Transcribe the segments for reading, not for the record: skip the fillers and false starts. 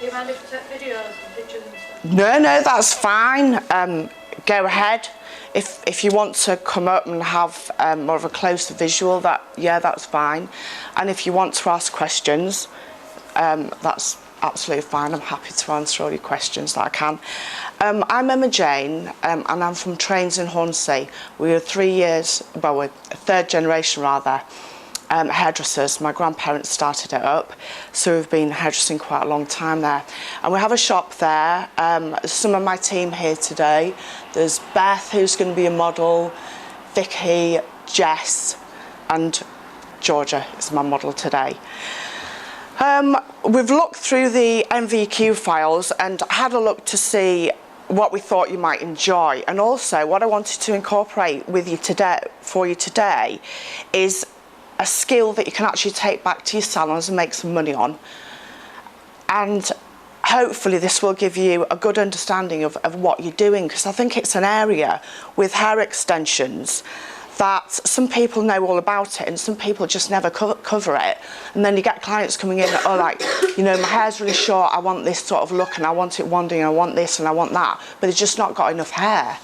Do you mind if we take videos and pictures and stuff? No, that's fine. Go ahead. If you want to come up and have more of a closer visual, that's fine. And if you want to ask questions, that's absolutely fine. I'm happy to answer all your questions that I can. I'm Emma Jayne, and I'm from Trains in Hornsea. We're we're third generation rather, hairdressers. My grandparents started it up, so we've been hairdressing quite a long time there. And we have a shop there. Some of my team here today. There's Beth, who's going to be a model, Vicky, Jess, and Georgia is my model today. We've looked through the MVQ files and had a look to see what we thought you might enjoy, and also what I wanted to incorporate with you today is a skill that you can actually take back to your salons and make some money on. And hopefully this will give you a good understanding of what you're doing, because I think it's an area with hair extensions that some people know all about it and some people just never cover it. And then you get clients coming in, oh, like, you know, my hair's really short, I want this sort of look and I want it wanding and I want this and I want that, but they've just not got enough hair.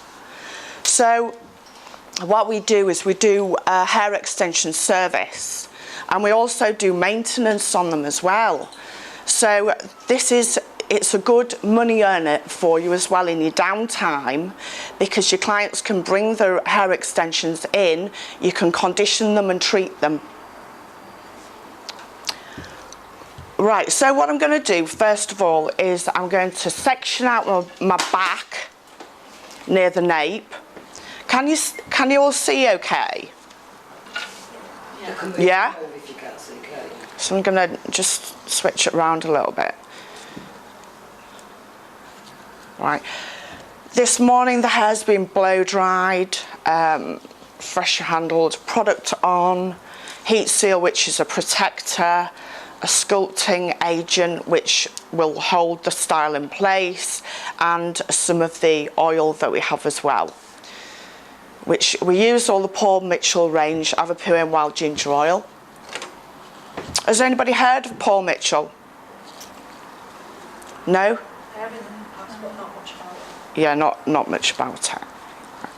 So what we do is we do a hair extension service, and we also do maintenance on them as well. So it's a good money earner for you as well in your downtime, because your clients can bring their hair extensions in, you can condition them and treat them. Right, so what I'm going to do first of all is I'm going to section out my back near the nape. Can you all see okay? Yeah? So I'm going to just switch it around a little bit. Right. This morning the hair's been blow dried, pressure handled, product on, heat seal, which is a protector, a sculpting agent which will hold the style in place, and some of the oil that we have as well, which we use all the Paul Mitchell range Avapoo and Wild Ginger Oil. Has anybody heard of Paul Mitchell? No? I have in the past, but not much about it. Yeah, not much about it.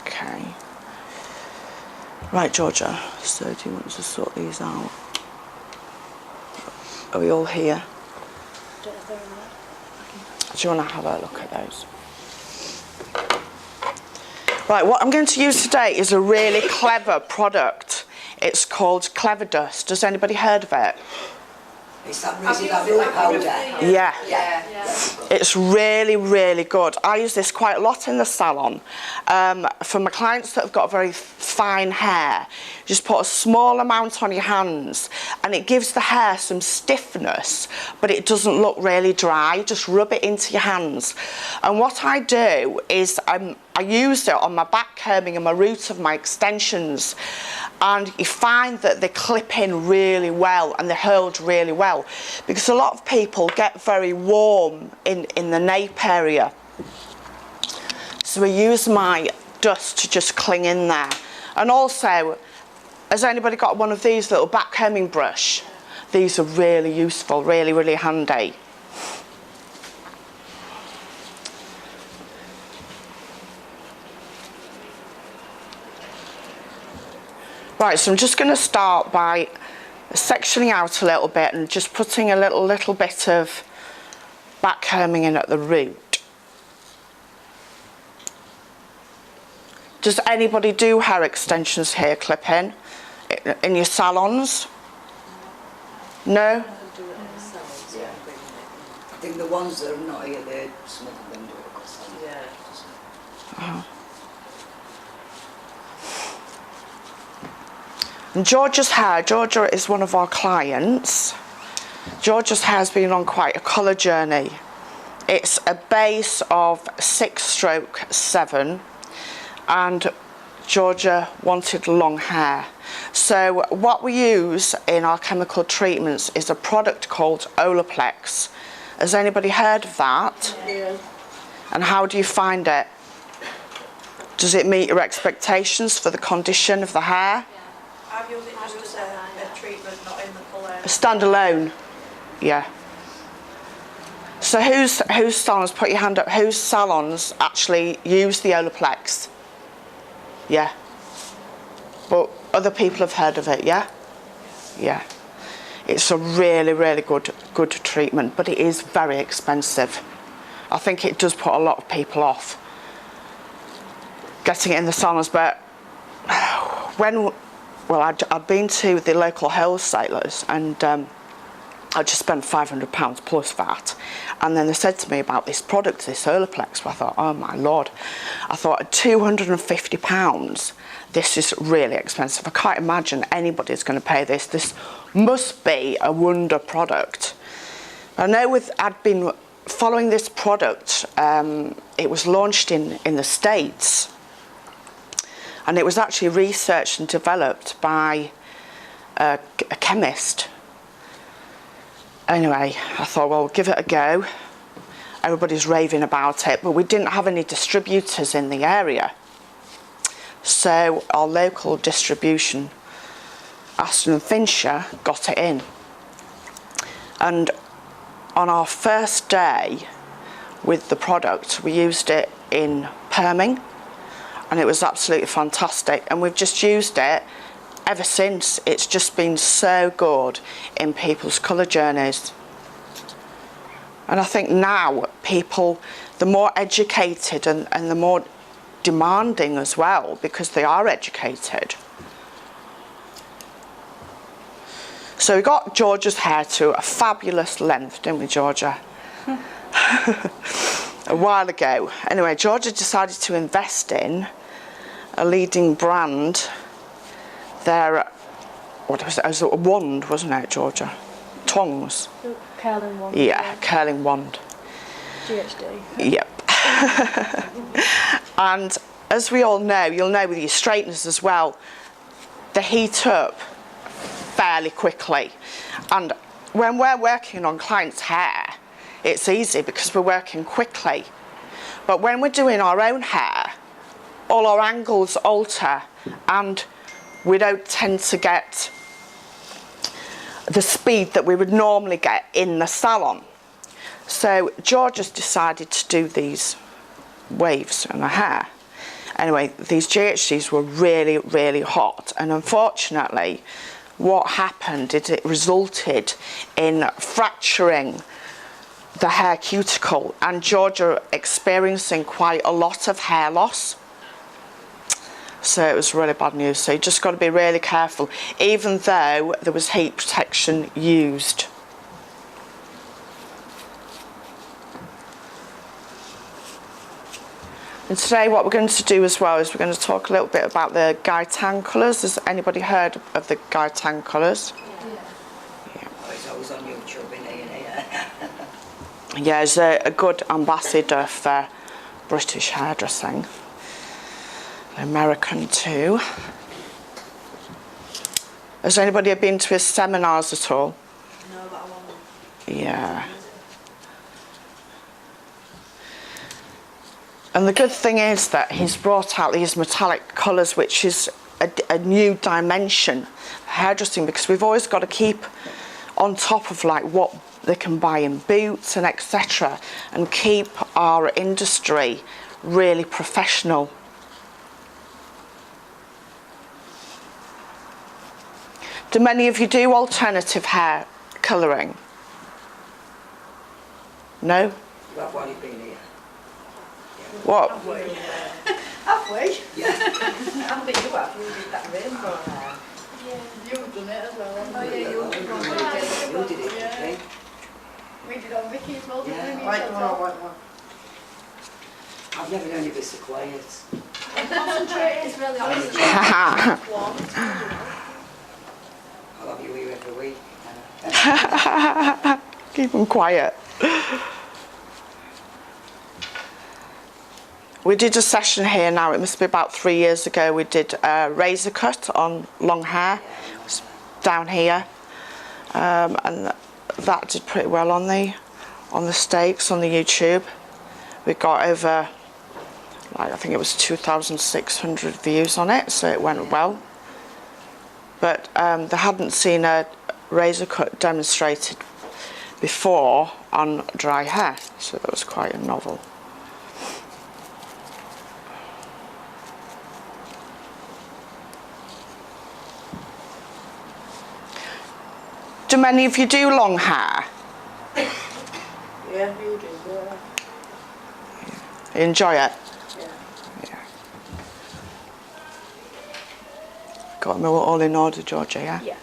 Okay. Right, Georgia, so do you want to sort these out? Are we all here? Don't know if they're in there. Do you want to have a look at those? Right, what I'm going to use today is a really clever product. It's called Clever Dust. Has anybody heard of it? It's that really lovely powder. Yeah. Yeah. It's really, really good. I use this quite a lot in the salon. For my clients that have got very fine hair, just put a small amount on your hands and it gives the hair some stiffness, but it doesn't look really dry. Just rub it into your hands. And what I do is I use it on my back combing and my roots of my extensions, and you find that they clip in really well and they hold really well, because a lot of people get very warm in the nape area. So I use my dust to just cling in there. And also, has anybody got one of these little back combing brush? These are really useful, really, really handy. Right, so I'm just going to start by sectioning out a little bit and just putting a little bit of back combing in at the root. Does anybody do hair extensions here, clip-in, in your salons? No? I think the ones that are not here, some of them do it. Yeah. And Georgia's hair, Georgia is one of our clients. Georgia's hair has been on quite a colour journey. It's a base of 6/7, and Georgia wanted long hair. So what we use in our chemical treatments is a product called Olaplex. Has anybody heard of that? Yeah. And how do you find it? Does it meet your expectations for the condition of the hair? I've used it just as a treatment, not in the colour. Standalone, yeah. So whose salons, put your hand up, whose salons actually use the Olaplex? Yeah. But other people have heard of it, yeah? Yeah. It's a really, really good treatment, but it is very expensive. I think it does put a lot of people off getting it in the salons, but I'd been to the local wholesalers and I just spent £500 plus VAT, and then they said to me about this product, this Olaplex. I thought, oh my lord, I thought at £250, this is really expensive. I can't imagine anybody's going to pay this. This must be a wonder product. I know I'd been following this product. It was launched in the States, and it was actually researched and developed by a chemist. Anyway, I thought, well, give it a go. Everybody's raving about it, but we didn't have any distributors in the area. So our local distribution, Aston and Fincher, got it in. And on our first day with the product, we used it in perming, and it was absolutely fantastic. And we've just used it ever since. It's just been so good in people's colour journeys. And I think now people, the more educated and the more demanding as well, because they are educated. So we got Georgia's hair to a fabulous length, didn't we, Georgia? A while ago. Anyway, Georgia decided to invest in a leading brand. What was it? It was a wand, wasn't it, Georgia? Tongs. Curling wand. Yeah, curling wand. GHD. Yep. And as we all know, you'll know with your straighteners as well, they heat up fairly quickly. And when we're working on clients' hair, it's easy because we're working quickly. But when we're doing our own hair, all our angles alter and we don't tend to get the speed that we would normally get in the salon. So George has decided to do these waves in her hair. Anyway, these GHDs were really, really hot, and unfortunately what happened is it resulted in fracturing the hair cuticle, and Georgia experiencing quite a lot of hair loss. So it was really bad news. So you just got to be really careful, even though there was heat protection used. And today what we're going to do as well is we're going to talk a little bit about the Gaitan colours. Has anybody heard of the Gaitan colours? Yeah. Oh, it's always on YouTube, isn't it? Yeah, he's a good ambassador for British hairdressing. American too. Has anybody been to his seminars at all? No, but I want them. Yeah. And the good thing is that he's brought out these metallic colours, which is a new dimension of hairdressing, because we've always got to keep on top of like what they can buy in boots and etc., and keep our industry really professional. Do many of you do alternative hair colouring? No? I've already been here. What? Have we? Yeah. I think you have. You did that rainbow hair. Yeah. You've done it as well, haven't you? Oh yeah, you've done it. You did it, Yeah. Jayne. We did on Vicky's well, didn't we? White one. I've never known you be so quiet. Concentrate is really honest. I'll have you here every week. Keep them quiet. We did a session here now, it must be about 3 years ago. We did a razor cut on long hair. It was down here. And that did pretty well on the stakes, on the YouTube. We got over, like, I think it was 2,600 views on it, so it went well. But they hadn't seen a razor cut demonstrated before on dry hair, so that was quite a novel. Do many of you do long hair? Yeah, you do. Yeah. You enjoy it? Yeah. Yeah. Got them all in order, Georgia, yeah? Yeah.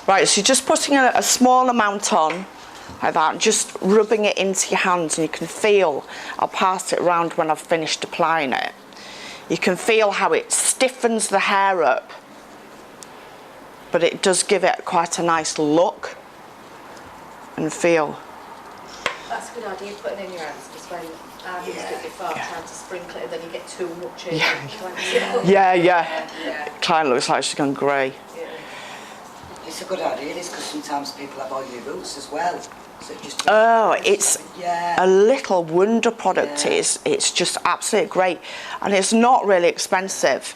Right, so you're just putting a small amount on, like that, and just rubbing it into your hands, and you can feel, I'll pass it around when I've finished applying it, you can feel how it stiffens the hair up, but it does give it quite a nice look and feel. That's a good idea, putting it in your hands, because when I used it before, trying to sprinkle it, and then you get too much in. Yeah. Client looks like she's gone grey. It's a good idea, this, because sometimes people have oily roots as well. So It's a little wonder product. It's just absolutely great, and it's not really expensive.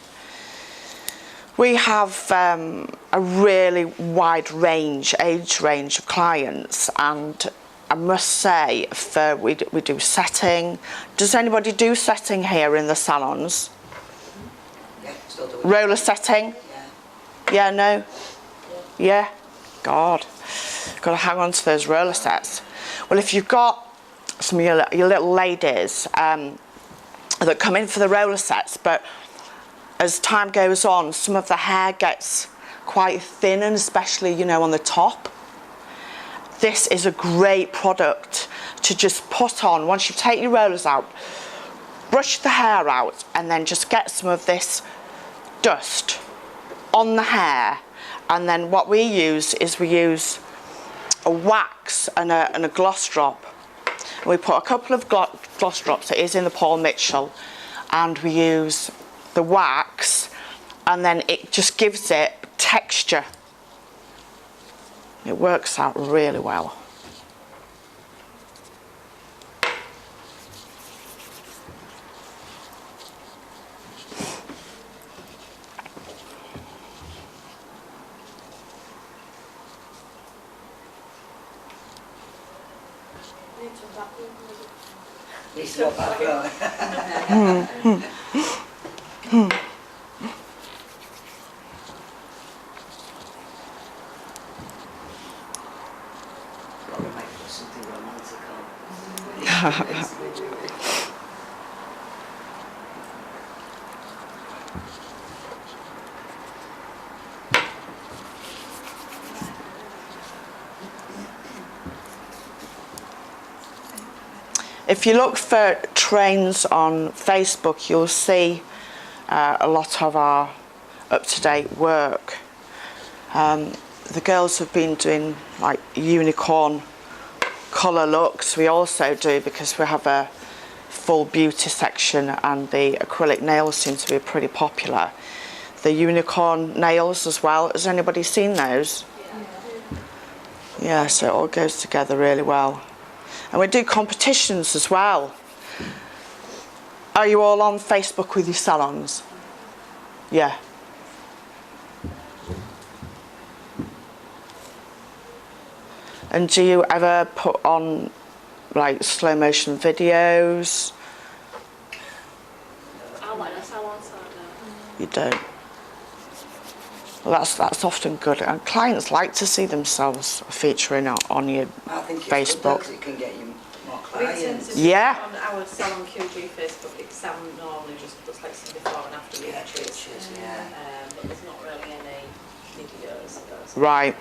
We have a really wide age range of clients, and I must say, we do setting. Does anybody do setting here in the salons? Yeah, still do it. Roller setting? Yeah, no? Yeah? God. Got to hang on to those roller sets. Well, if you've got some of your little ladies that come in for the roller sets, but as time goes on, some of the hair gets quite thin, and especially, you know, on the top. This is a great product to just put on once you've taken your rollers out, brush the hair out, and then just get some of this dust on the hair. And then what we use is a wax and a gloss drop. We put a couple of gloss drops, it is in the Paul Mitchell, and we use the wax, and then it just gives it texture. It works out really well. It's not back row. Probably might put something romantic on. If you look for trains on Facebook, you'll see a lot of our up-to-date work. The girls have been doing like unicorn colour looks. We also do, because we have a full beauty section and the acrylic nails seem to be pretty popular. The unicorn nails as well. Has anybody seen those? Yeah, so it all goes together really well. And we do competitions as well. Are you all on Facebook with your salons? Yeah. And do you ever put on like slow motion videos? I like the salons. You don't? Well, that's often good, and clients like to see themselves featuring on your I think it's Facebook. good because it can get you more We tend clients. to Yeah. on our salon QG Facebook, Sam normally just looks like some before and after pictures. But there's not really any videos. Right.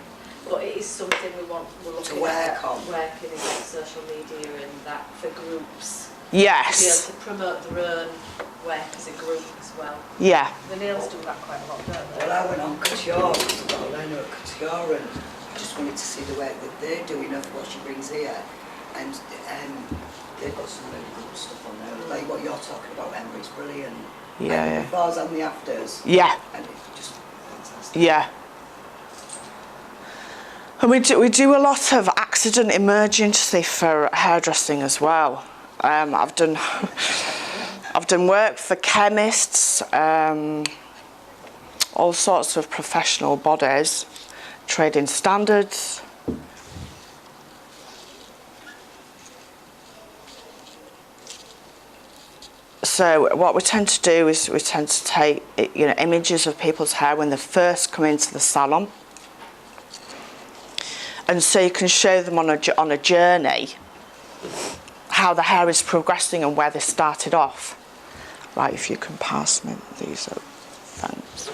But it is something we're looking To work at on. working in like social media and that for groups. Yes. To be able to promote their own work as a group as well. Yeah. The nails do that quite a lot, don't they? Well, I went on couture, because I've got a learner at couture, and I just wanted to see the work that they're doing of what she brings here. And they've got some really good stuff on there. Like what you're talking about, Emma, it's brilliant. Yeah, and yeah. the befores and the afters. Yeah. And it's just fantastic. Yeah. And we do a lot of accident emergency for hairdressing as well. I've done work for chemists, all sorts of professional bodies, trading standards. So what we tend to do is we tend to take, images of people's hair when they first come into the salon. And so you can show them on a journey how the hair is progressing and where they started off. Right, if you can pass me these up, thanks.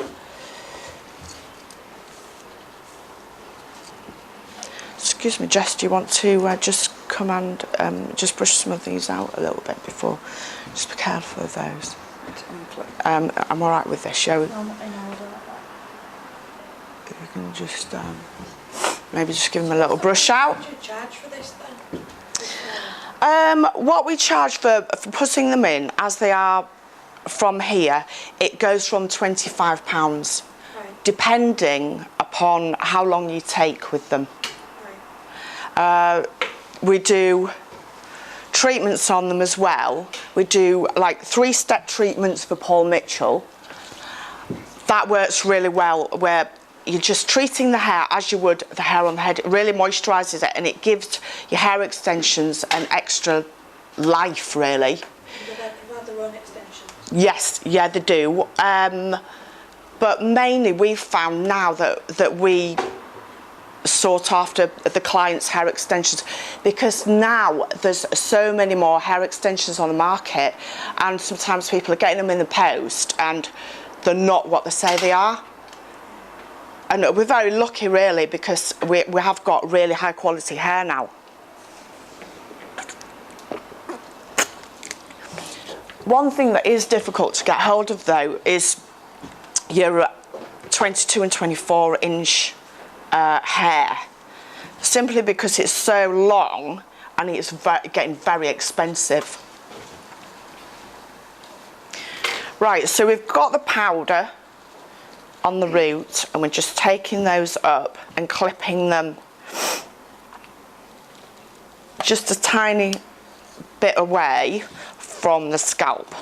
Excuse me, Jess, do you want to just come and just brush some of these out a little bit before? Just be careful of those. I'm all right with this, shall we? No, I'm not in order like that. If you can just maybe just give them a little brush out. What do you charge for this then? What we charge for putting them in, as they are from here, it goes from £25, Right. depending upon how long you take with them. Right. We do treatments on them as well. We do like 3-step treatments for Paul Mitchell. That works really well, where you're just treating the hair as you would the hair on the head. It really moisturises it, and it gives your hair extensions an extra life, really. Do they have their own extensions? Yes, yeah, they do. But mainly we've found now that we sought after the client's hair extensions, because now there's so many more hair extensions on the market, and sometimes people are getting them in the post and they're not what they say they are. And we're very lucky, really, because we have got really high quality hair now. One thing that is difficult to get hold of, though, is your 22 and 24 inch hair, simply because it's so long and it's getting very expensive. Right, so we've got the powder on the root, and we're just taking those up and clipping them just a tiny bit away from the scalp.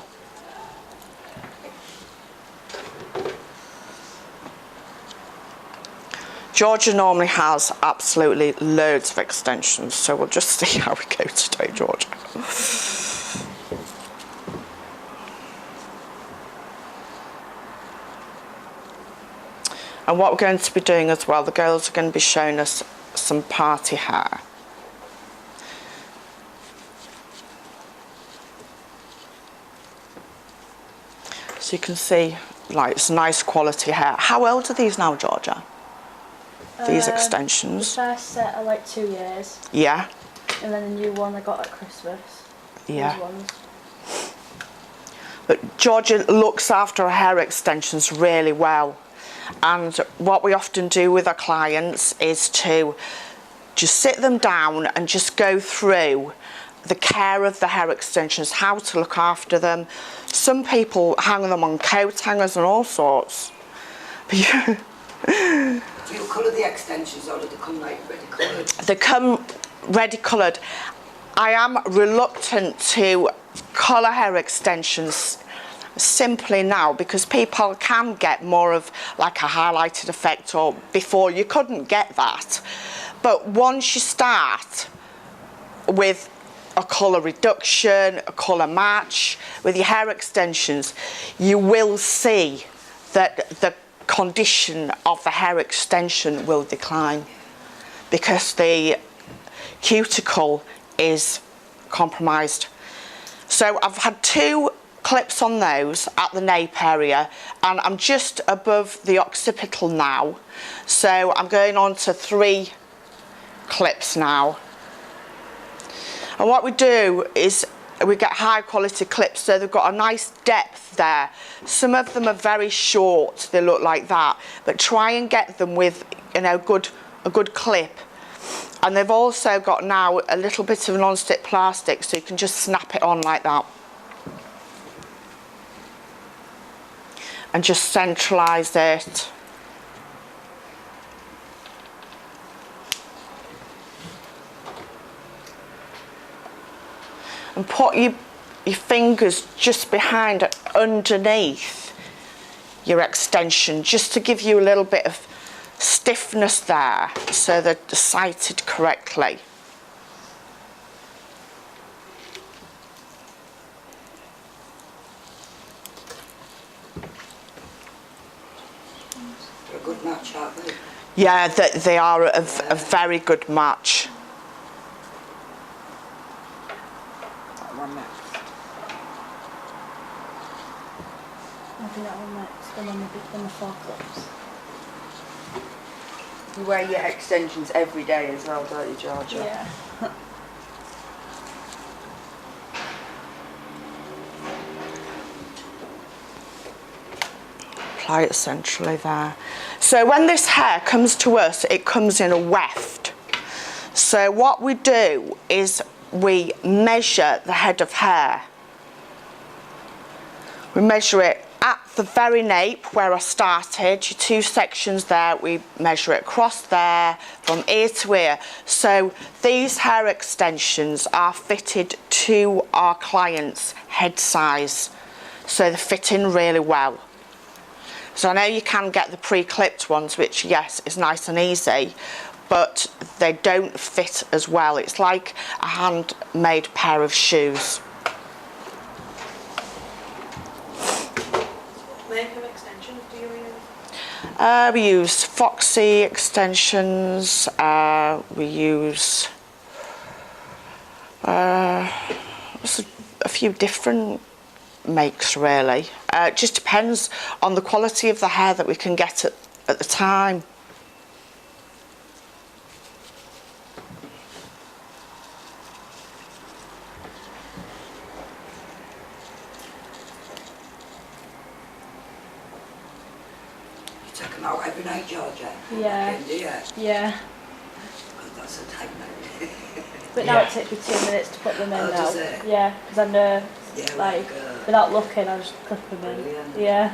Georgia normally has absolutely loads of extensions, so we'll just see how we go today, Georgia. And what we're going to be doing as well, the girls are going to be showing us some party hair. So you can see, like, it's nice quality hair. How old are these now, Georgia? These extensions? The first set are like 2 years. Yeah. And then the new one I got at Christmas. Yeah. These ones. But Georgia looks after her hair extensions really well. And what we often do with our clients is to just sit them down and just go through the care of the hair extensions, how to look after them. Some people hang them on coat hangers and all sorts. Do you colour the extensions, or do they come like ready coloured? They come ready coloured. I am reluctant to colour hair extensions simply now, because people can get more of like a highlighted effect, or before you couldn't get that. But once you start with a colour reduction, a colour match with your hair extensions, you will see that the condition of the hair extension will decline, because the cuticle is compromised. So I've had 2 clips on those at the nape area, and I'm just above the occipital now, so I'm going on to 3 clips now. And what we do is we get high quality clips, so they've got a nice depth there. Some of them are very short, they look like that, but try and get them with, you know, a good clip. And they've also got now a little bit of non-stick plastic, so you can just snap it on like that. and just centralise it. And put your fingers just behind, underneath your extension, just to give you a little bit of stiffness there, so they're sighted correctly. They're a good match, aren't they? Yeah, they are a very good match. That one next. I'll do that one next, and then the 4 clips. You wear your extensions every day as well, don't you, Georgia? Yeah. Apply it centrally there. So when this hair comes to us, it comes in a weft. So what we do is we measure the head of hair. We measure it at the very nape where I started, your 2 sections there, we measure it across there from ear to ear. So these hair extensions are fitted to our client's head size. So they fit in really well. So I know you can get the pre-clipped ones, which yes, is nice and easy, but they don't fit as well. It's like a handmade pair of shoes. What make of extensions do you use? We use Foxy extensions, we use a few different makes really. It just depends on the quality of the hair that we can get at the time. You take them out every night, Georgia? Yeah. Yeah. Yeah. God, that's a tight night. But now it takes me 2 minutes to put them in Oh, now. does it? Yeah, because I know, Yeah, like, without looking, I just clip them in. Brilliant. Yeah.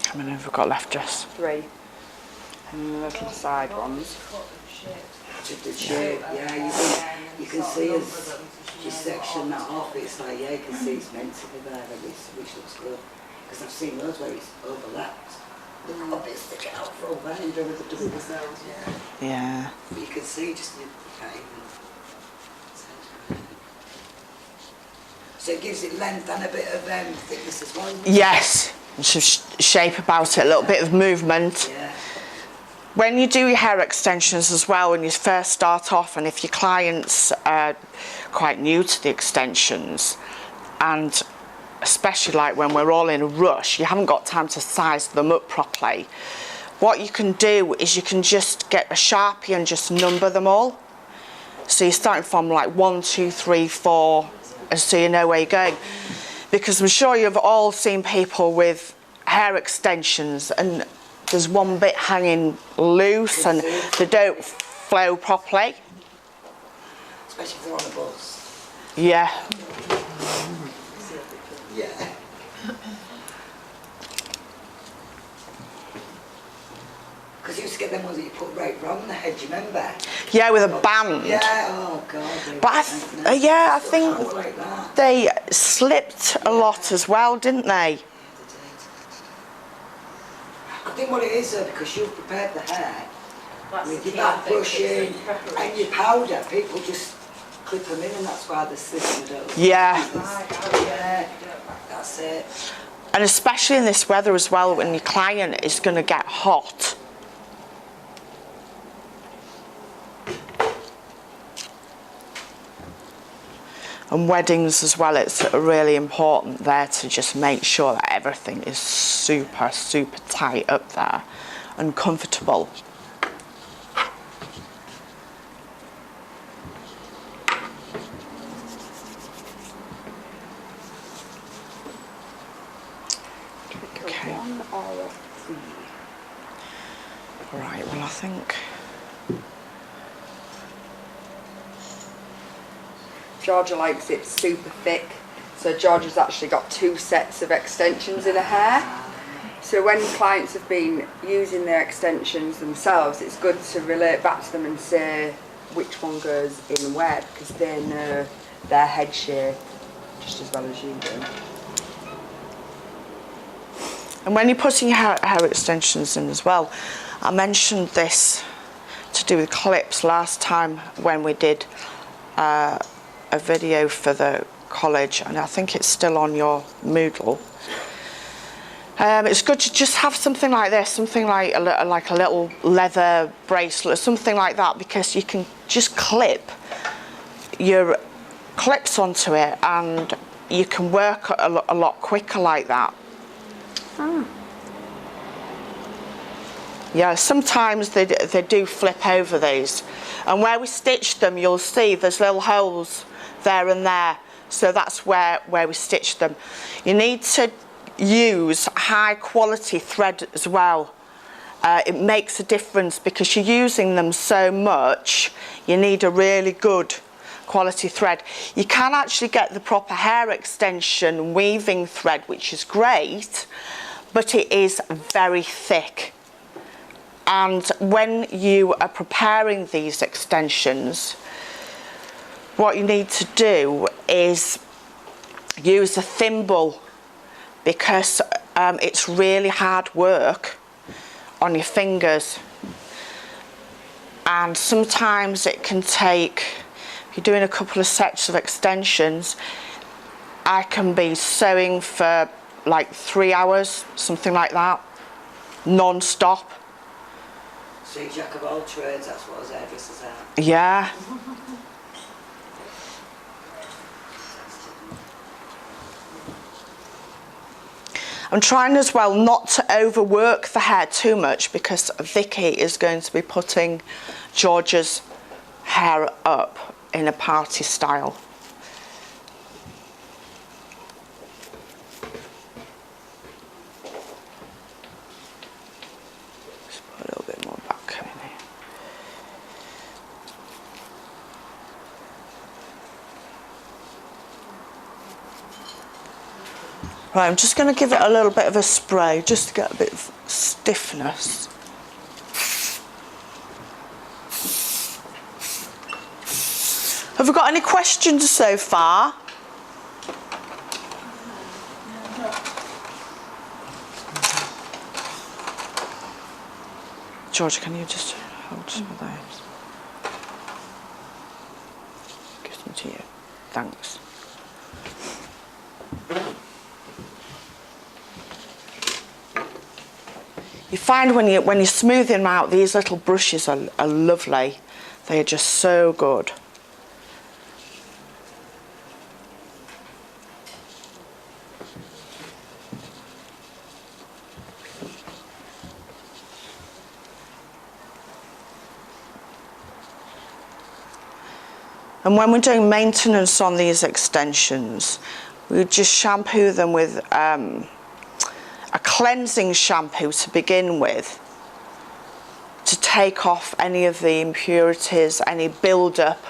How many have we got left, Jess? 3. And the little side ones. Just the shape, yeah, you can see as you section that off, it's like, yeah, you can see it's meant to be there, which looks good. Because I've seen those where it's overlapped. They've got a bit sticking out from behind over the double themselves, yeah. Yeah. But you can see just you can't even. So it gives it length and a bit of thickness as well. Yes, some shape about it, a little bit of movement. Yeah. When you do your hair extensions as well, when you first start off, and if your clients are quite new to the extensions, and especially like when we're all in a rush, you haven't got time to size them up properly, what you can do is you can just get a Sharpie and just number them all. So you're starting from like 1, 2, 3, 4, and so you know where you're going. Because I'm sure you've all seen people with hair extensions and there's one bit hanging loose and they don't flow properly. Especially if they're on a bus. Yeah. Yeah. Because you used to get them ones that you put right round the head, do you remember? Yeah, with a band. Yeah, oh God. But I think Like that. they slipped a lot as well, didn't they? I think what it is though, because you've prepared the hair, That's with the your key, back I think, brushing it's the and preparation. your powder, people just clip them in and that's why they're slipping those. Yeah. Yeah, that's it. And especially in this weather as well, when your client is going to get hot. And weddings as well, it's really important there to just make sure that everything is super, super tight up there and comfortable. Okay. Right, well I think... Georgia likes it super thick, so Georgia's actually got 2 sets of extensions in her hair. So when clients have been using their extensions themselves, it's good to relate back to them and say which one goes in where, because they know their head shape just as well as you do. And when you're putting your hair extensions in as well, I mentioned this to do with clips last time when we did a video for the college, and I think it's still on your Moodle. It's good to just have something like this, something like a little leather bracelet, something like that, because you can just clip your clips onto it and you can work a lot quicker like that. Ah. Yeah, sometimes they do flip over these, and where we stitched them you'll see there's little holes there and there, so that's where we stitched them. You need to use high quality thread as well. It makes a difference because you're using them so much. You need a really good quality thread. You can actually get the proper hair extension weaving thread, which is great, but it is very thick. And when you are preparing these extensions, what you need to do is use a thimble, because it's really hard work on your fingers, and sometimes it can take, if you're doing a couple of sets of extensions, I can be sewing for like 3 hours, something like that, non-stop. So you're jack of all trades, that's what us hairdressers are. Yeah. I'm trying as well not to overwork the hair too much, because Vicky is going to be putting Georgia's hair up in a party style. Just put a little bit more back in here. Right, I'm just going to give it a little bit of a spray just to get a bit of stiffness. Have we got any questions so far? George, can you just hold some of those? Give them to you. Thanks. You find when you're smoothing them out, these little brushes are lovely. They are just so good. And when we're doing maintenance on these extensions, we just shampoo them with a cleansing shampoo to begin with, to take off any of the impurities, any build-up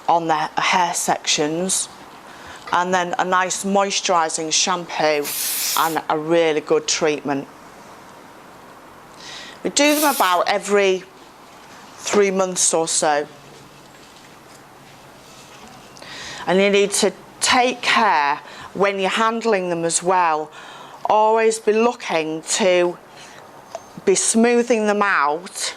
on the hair sections, and then a nice moisturising shampoo and a really good treatment. We do them about every 3 months or so. And you need to take care when you're handling them as well. Always be looking to be smoothing them out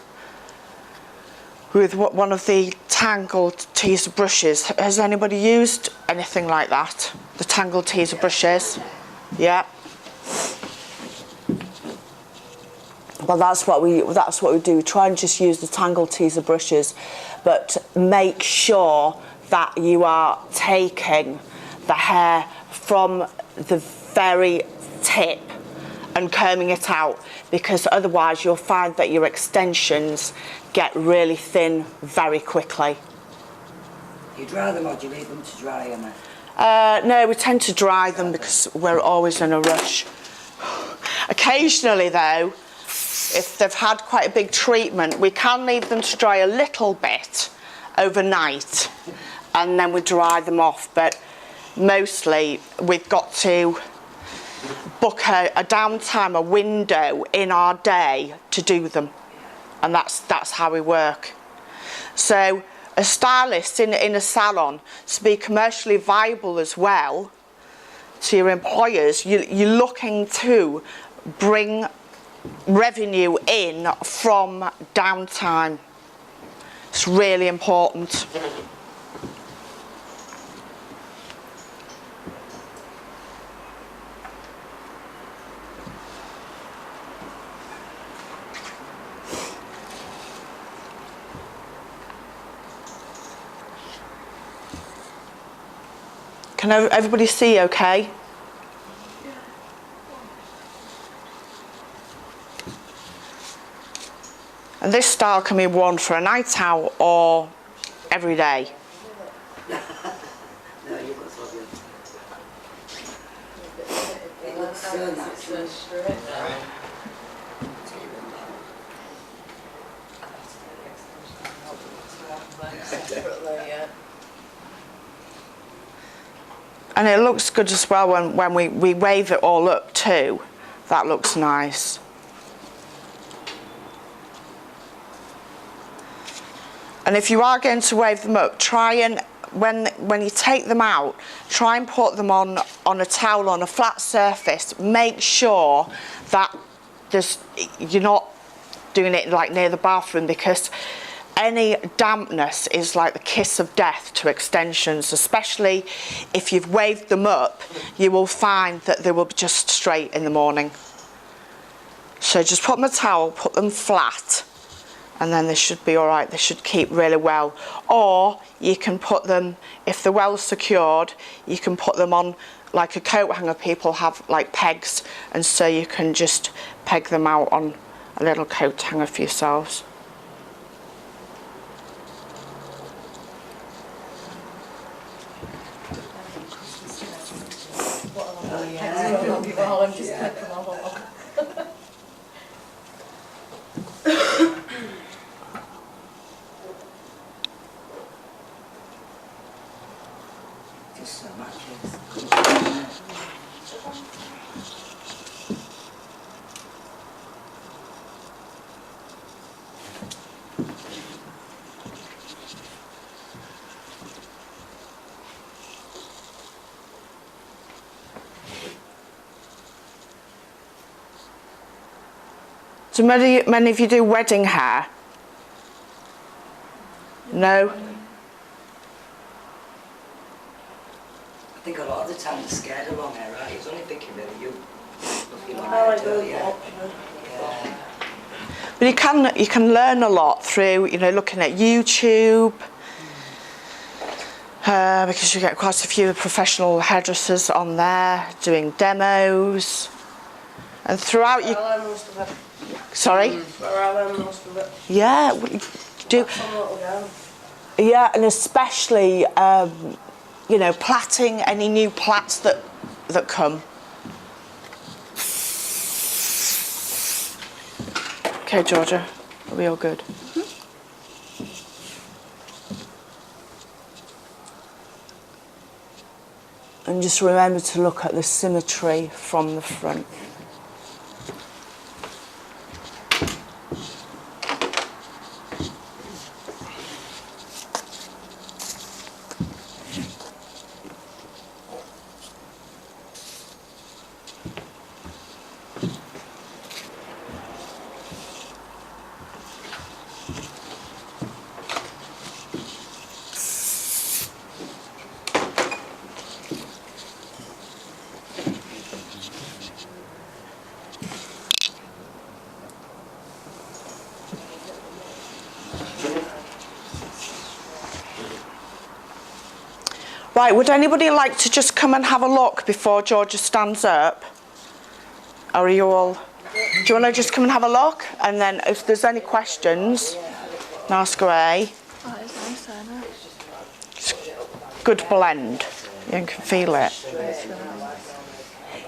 with one of the tangled teaser brushes. Has anybody used anything like that? The tangled teaser brushes? Yeah. Well, that's what we do. We try and just use the tangled teaser brushes, but make sure that you are taking the hair from the very tip and combing it out, because otherwise you'll find that your extensions get really thin very quickly. You dry them or do you leave them to dry, Emma? No, we tend to dry them because we're always in a rush. Occasionally though, if they've had quite a big treatment, we can leave them to dry a little bit overnight and then we dry them off, but mostly we've got to book a downtime, a window in our day to do them, and that's how we work. So a stylist in a salon, to be commercially viable as well to your employers, you're looking to bring revenue in from downtime. It's really important. Can everybody see okay? And this style can be worn for a night out or every day. No, you've got to have it. It looks so natural. And it looks good as well when we wave it all up too. That looks nice. And if you are going to wave them up, try and, when you take them out, try and put them on a towel, on a flat surface. Make sure that you're not doing it like near the bathroom, because any dampness is like the kiss of death to extensions, especially if you've waved them up. You will find that they will be just straight in the morning. So just put them on a towel, put them flat, and then they should be all right. They should keep really well. Or you can put them, if they're well secured, you can put them on like a coat hanger. People have like pegs, and so you can just peg them out on a little coat hanger for yourselves. Just so much. Do many of you do wedding hair? No? I think a lot of the time they're scared of long hair, right? It's only thinking really you looking long I hair, like don't the you? option. Yeah. But you can learn a lot through, looking at YouTube, because you get quite a few professional hairdressers on there doing demos, and throughout you. I learn most of it. Sorry. Where I learn most of it. Yeah, do. Some little girl. Yeah, and especially plaiting any new plaits that come. Okay, Georgia, are we all good? And just remember to look at the symmetry from the front. Right, would anybody like to just come and have a look before Georgia stands up? Or are you all... Do you want to just come and have a look? And then if there's any questions, ask away. Oh, it's nice, isn't it? good blend. You can feel it.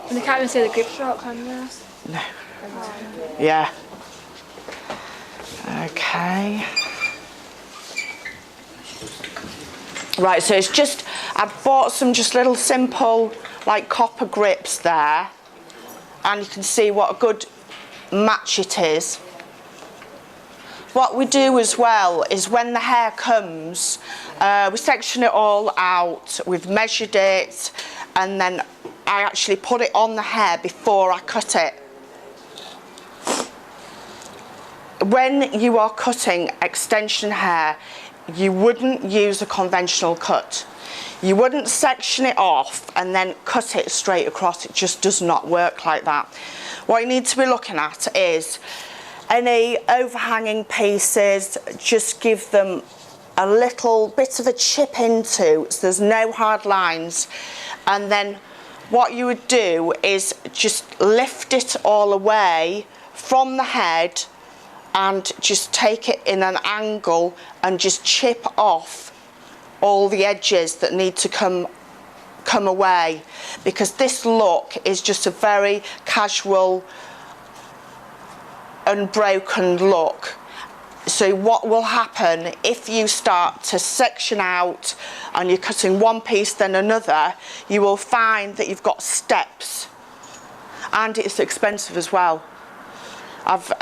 And they can't even see the grip stroke, can they? No. Yeah. Okay. Right, so it's just, I've bought some just little simple like copper grips there, and you can see what a good match it is. What we do as well is when the hair comes, we section it all out, we've measured it, and then I actually put it on the hair before I cut it. When you are cutting extension hair, you wouldn't use a conventional cut. You wouldn't section it off and then cut it straight across. It just does not work like that. What you need to be looking at is any overhanging pieces, just give them a little bit of a chip into, so there's no hard lines. And then what you would do is just lift it all away from the head and just take it in an angle and just chip off all the edges that need to come away, because this look is just a very casual, unbroken look. So what will happen if you start to section out and you're cutting one piece then another, you will find that you've got steps, and it's expensive as well. I've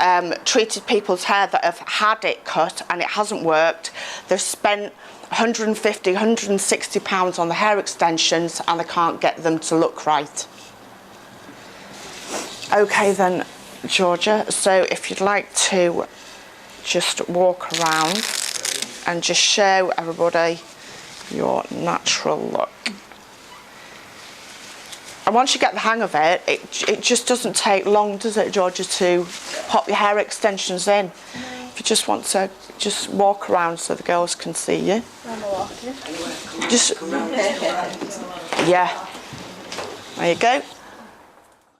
treated people's hair that have had it cut and it hasn't worked. They've spent £150, £160 on the hair extensions and they can't get them to look right. Okay then, Georgia, so if you'd like to just walk around and just show everybody your natural look. And once you get the hang of it, it just doesn't take long, does it, Georgia, to pop your hair extensions in? If you just want to just walk around so the girls can see you. I'm walking. Just, yeah. There you go.